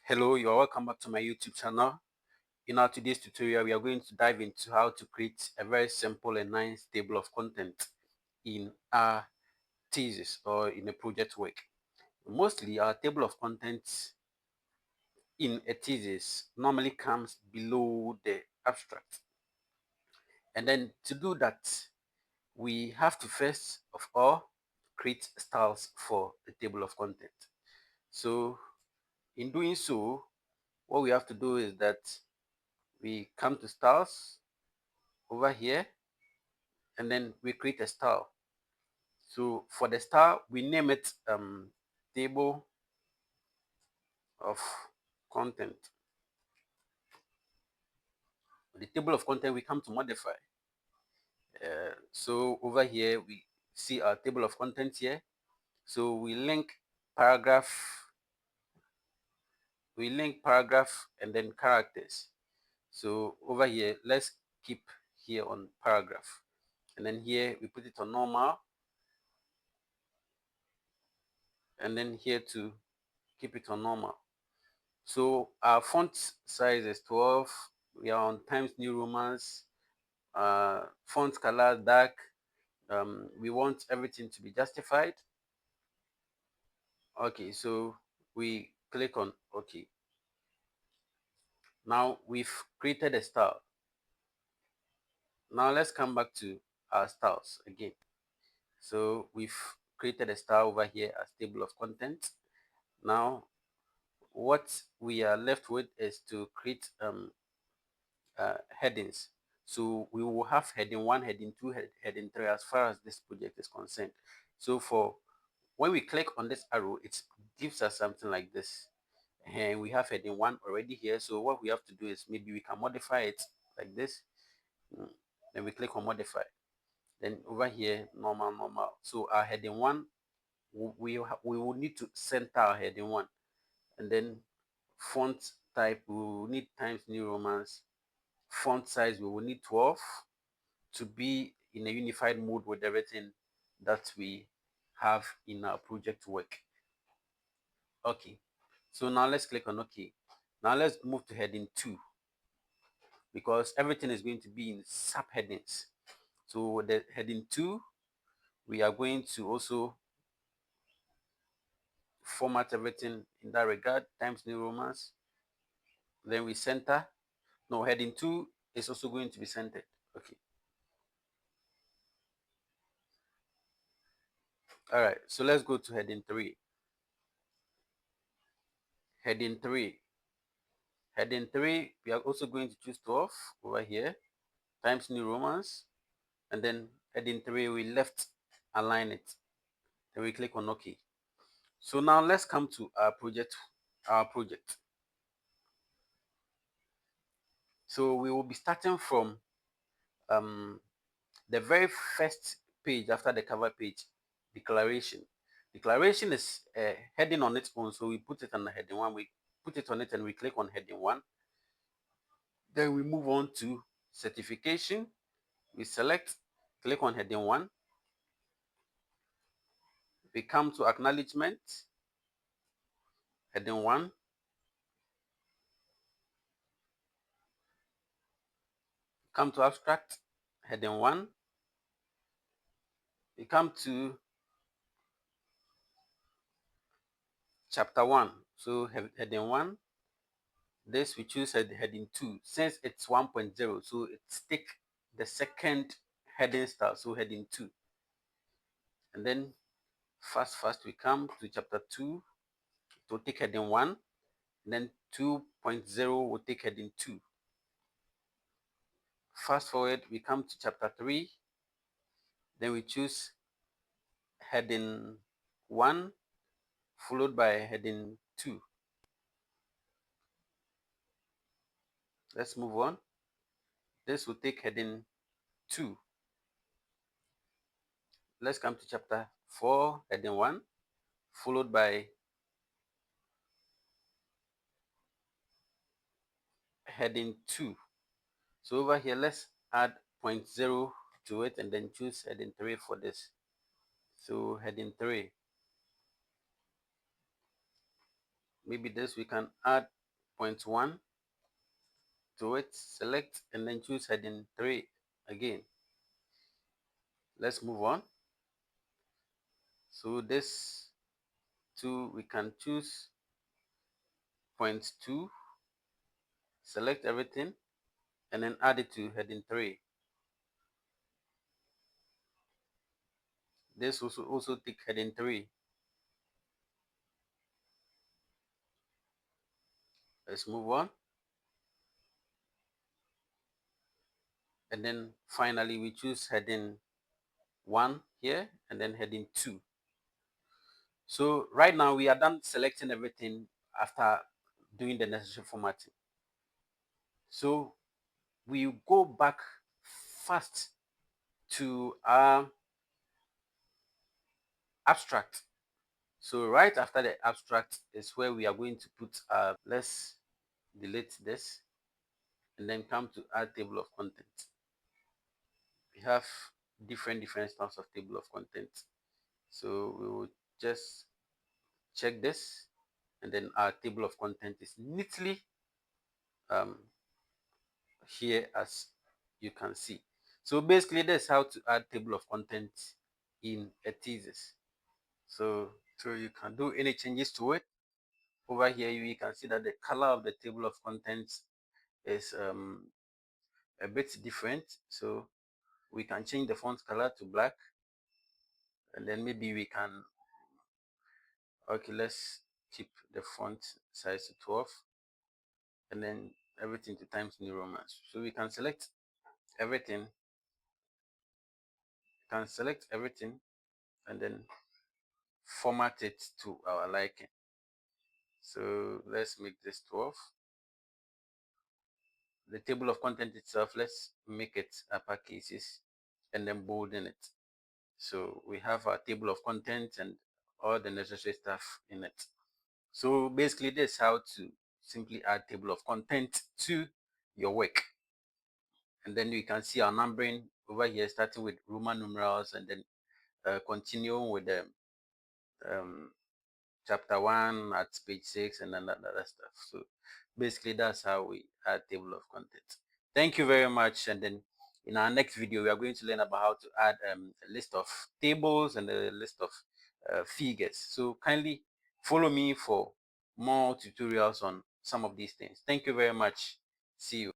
Hello, you are welcome back to my YouTube channel. In our today's tutorial, we are going to dive into how to create a very simple and nice table of content in our thesis or in a project work. Mostly, our table of contents in a thesis normally comes below the abstract. And then to do that, we have to first of all create styles for the table of content. So in doing so, what we have to do is that we come to styles over here, and then we create a style. So for the style, we name it table of content. The table of content we come to modify. So over here we see our table of content here. So paragraph, we link paragraph and then characters. So over here, let's keep here on paragraph, and then here we put it on normal, and then here to keep it on normal. So our font size is 12. We are on Times New Romans. Font color dark. We want everything to be justified. Okay, so we click on OK. Now we've created a style. Now let's come back to our styles again. So we've created a style over here as table of content. Now what we are left with is to create headings. So we will have heading 1, heading 2, heading 3 as far as this project is concerned. So for when we click on this arrow, it gives us something like this. And we have heading 1 already here. So what we have to do is maybe we can modify it like this. Then we click on modify. Then over here, normal, normal. So our heading 1, we will need to center our heading 1. And then font type, we will need Times New Romans. Font size, we will need 12 to be in a unified mode with everything that we have in our project work. Okay, so now let's click on OK. Now let's move to heading 2, because everything is going to be in subheadings. So the heading 2, we are going to also format everything in that regard, Times New Romans. Then we center. No, heading 2 is also going to be centered. Okay. All right, so let's go to heading 3. Heading 3. Heading 3, we are also going to choose 12 over here, Times New Romans, and then heading 3, we left align it. Then we click on OK. So now let's come to our project. So we will be starting from the very first page after the cover page, declaration. Declaration is a heading on its own, so we put it on the heading 1. We put it on it and we click on heading 1. Then we move on to certification. We select, click on heading 1. We come to acknowledgement, heading 1. Come to abstract, heading 1. We come to chapter 1. So heading 1. This we choose heading 2. Since it's 1.0, so it's take the second heading style, so heading 2. And then fast we come to chapter 2 to take heading 1. And then 2.0 will take heading 2. Fast forward, we come to chapter 3. Then we choose heading 1 followed by heading 2. Let's move on. This will take heading 2. Let's come to chapter 4, heading 1, followed by heading 2. So over here, let's add 0.0 to it and then choose heading 3 for this. So heading 3. maybe this, we can add point 1 to it, select, and then choose heading 3 again. Let's move on. So this 2, we can choose point 2, select everything, and then add it to heading 3. This also take heading 3. Let's move on. And then finally we choose heading 1 here, and then heading 2. So right now we are done selecting everything after doing the necessary formatting. So we go back fast to our abstract. So right after the abstract is where we are going to put let's delete this and then come to add table of contents. We have different types of table of contents. So we will just check this, and then our table of content is neatly um, here, as you can see. So basically that's how to add table of contents in a thesis. So you can do any changes to it. Over here you can see that the color of the table of contents is a bit different. So we can change the font color to black, and then maybe we can, okay, let's keep the font size to 12, and then everything to Times New Roman. So we can select everything, and then format it to our liking. So let's make this 12. The table of content itself, let's make it upper cases and then bolden it. So we have our table of content and all the necessary stuff in it. So basically this is how to simply add table of content to your work. And then you can see our numbering over here, starting with Roman numerals, and then continuing with the um, chapter 1 at page 6, and then that other stuff. So basically that's how we add table of contents. Thank you very much. And then in our next video we are going to learn about how to add a list of tables and a list of figures. So kindly follow me for more tutorials on some of these things. Thank you very much. See you.